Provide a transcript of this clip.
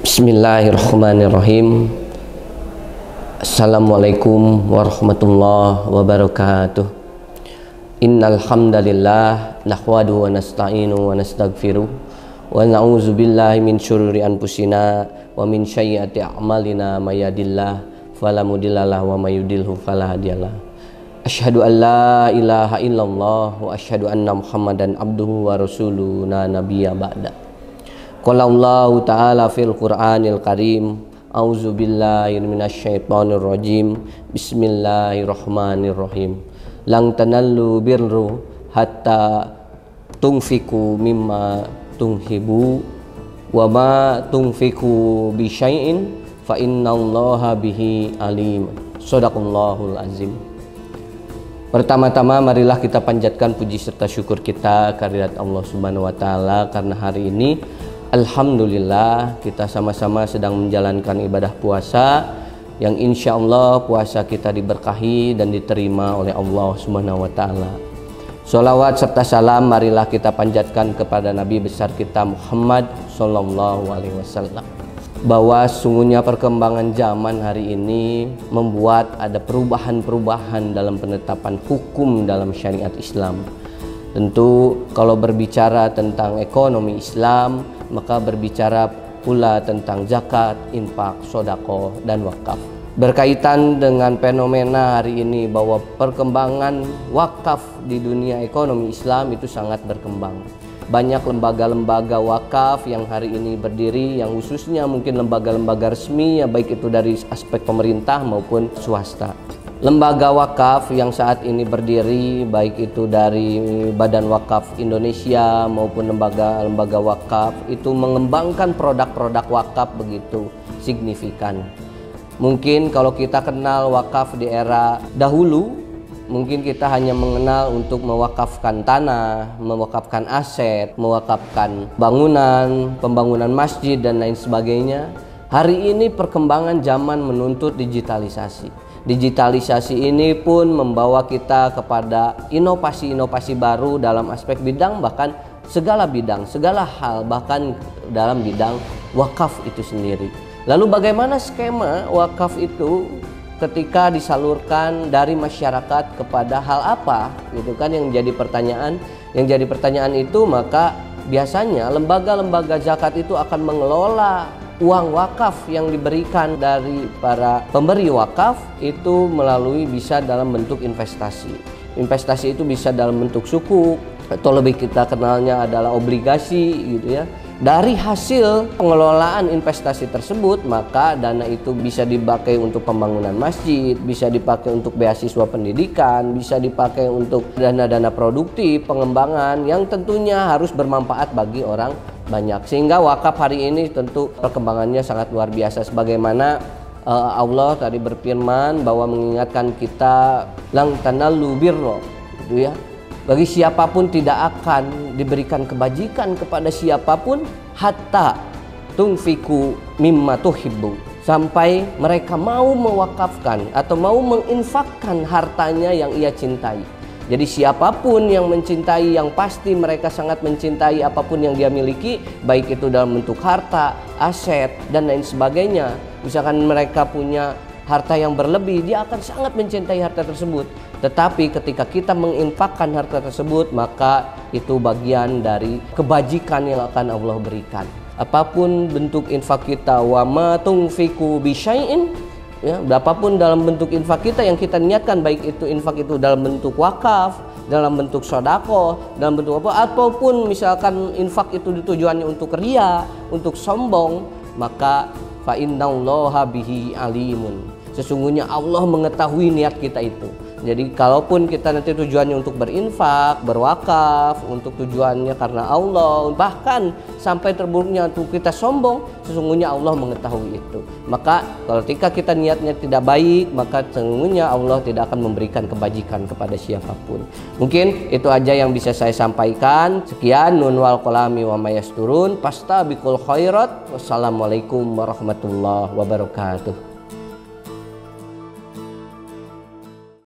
Bismillahirrahmanirrahim. Assalamualaikum warahmatullahi wabarakatuh. Innal hamdalillah nahmaduhu wa nasta'inu wa nastaghfiruh wa na'udzu billahi min syururi anfusina wa min sayyiati a'malina may yahdihillahu fala mudhillalah wa may yudhlilhu fala hadiyalah. Asyhadu an la ilaha illallah wa asyhadu anna Muhammadan abduhu wa rasuluhu la nabiyya ba'da. Qala Allah ta'ala fil Qur'anil Karim, a'udzu billahi minasyaitonir rajim. Bismillahirrahmanirrahim. Lang tanallu birru hatta tunfiku mimma tunhibu wa ma tunfiku bi syai'in fa innallaha bihi alim. Shadaqallahul azim. Pertama-tama marilah kita panjatkan puji serta syukur kita kehadirat Allah Subhanahu wa taala karena hari ini alhamdulillah kita sama-sama sedang menjalankan ibadah puasa yang insya Allah puasa kita diberkahi dan diterima oleh Allah Subhanahu wa taala. Sholawat serta salam marilah kita panjatkan kepada Nabi besar kita Muhammad Sallallahu Alaihi Wasallam. Bahwa sungguhnya perkembangan zaman hari ini membuat ada perubahan-perubahan dalam penetapan hukum dalam syariat Islam. Tentu kalau berbicara tentang ekonomi Islam, maka berbicara pula tentang zakat, infak, sedekah, dan wakaf. Berkaitan dengan fenomena hari ini bahwa perkembangan wakaf di dunia ekonomi Islam itu sangat berkembang. Banyak lembaga-lembaga wakaf yang hari ini berdiri, yang khususnya mungkin lembaga-lembaga resmi, ya baik itu dari aspek pemerintah maupun swasta. Lembaga wakaf yang saat ini berdiri, baik itu dari Badan Wakaf Indonesia maupun lembaga-lembaga wakaf, itu mengembangkan produk-produk wakaf begitu signifikan. Mungkin kalau kita kenal wakaf di era dahulu, mungkin kita hanya mengenal untuk mewakafkan tanah, mewakafkan aset, mewakafkan bangunan, pembangunan masjid dan lain sebagainya. Hari ini perkembangan zaman menuntut digitalisasi. Digitalisasi ini pun membawa kita kepada inovasi-inovasi baru dalam aspek bidang, bahkan segala bidang, segala hal, bahkan dalam bidang wakaf itu sendiri. Lalu bagaimana skema wakaf itu ketika disalurkan dari masyarakat kepada hal apa, gitu kan yang jadi pertanyaan. Yang jadi pertanyaan itu, maka biasanya lembaga-lembaga zakat itu akan mengelola uang wakaf yang diberikan dari para pemberi wakaf itu melalui bisa dalam bentuk investasi. Investasi itu bisa dalam bentuk sukuk atau lebih kita kenalnya adalah obligasi gitu ya. Dari hasil pengelolaan investasi tersebut, maka dana itu bisa dipakai untuk pembangunan masjid, bisa dipakai untuk beasiswa pendidikan, bisa dipakai untuk dana-dana produktif, pengembangan yang tentunya harus bermanfaat bagi orang banyak. Sehingga wakaf hari ini tentu perkembangannya sangat luar biasa. Sebagaimana Allah tadi berfirman bahwa mengingatkan kita lang tanallu birra, gitu ya. Bagi siapapun tidak akan diberikan kebajikan kepada siapapun hatta tunfiku mimma tuhibbu, sampai mereka mau mewakafkan atau mau menginfakkan hartanya yang ia cintai. Jadi siapapun yang mencintai, yang pasti mereka sangat mencintai apapun yang dia miliki, baik itu dalam bentuk harta, aset, dan lain sebagainya. Misalkan mereka punya harta yang berlebih, dia akan sangat mencintai harta tersebut. Tetapi ketika kita menginfakkan harta tersebut, maka itu bagian dari kebajikan yang akan Allah berikan. Apapun bentuk infak kita, wa ma tunfiku bi syai'in, ya, berapapun dalam bentuk infak kita yang kita niatkan, baik itu infak itu dalam bentuk wakaf, dalam bentuk sedekah, dalam bentuk apa, ataupun misalkan infak itu tujuannya untuk riya, untuk sombong, maka fa innallaha bihi alimun. Sesungguhnya Allah mengetahui niat kita itu. Jadi kalaupun kita nanti tujuannya untuk berinfak, berwakaf, untuk tujuannya karena Allah, bahkan sampai terburuknya untuk kita sombong, sesungguhnya Allah mengetahui itu. Maka kalau ketika kita niatnya tidak baik, maka sesungguhnya Allah tidak akan memberikan kebajikan kepada siapapun. Mungkin itu aja yang bisa saya sampaikan. Sekian, nun wal qalami wa mayasturun, fastabiqul khairat. Wassalamualaikum warahmatullahi wabarakatuh.